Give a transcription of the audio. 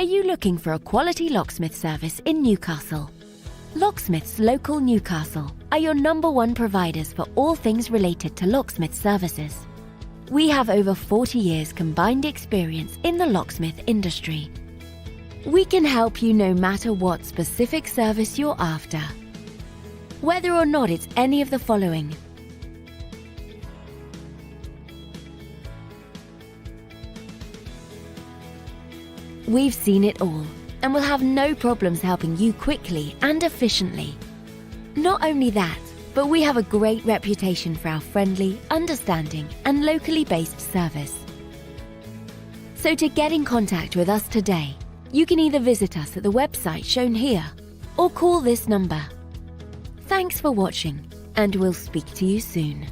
Are you looking for a quality locksmith service in Newcastle? Locksmiths Local Newcastle are your #1 providers for all things related to locksmith services. We have over 40 years combined experience in the locksmith industry. We can help you no matter what specific service you're after. Whether or not it's any of the following: we've seen it all and will have no problems helping you quickly and efficiently. Not only that, but we have a great reputation for our friendly, understanding, and locally based service. So to get in contact with us today, you can either visit us at the website shown here or call this number. Thanks for watching, and we'll speak to you soon.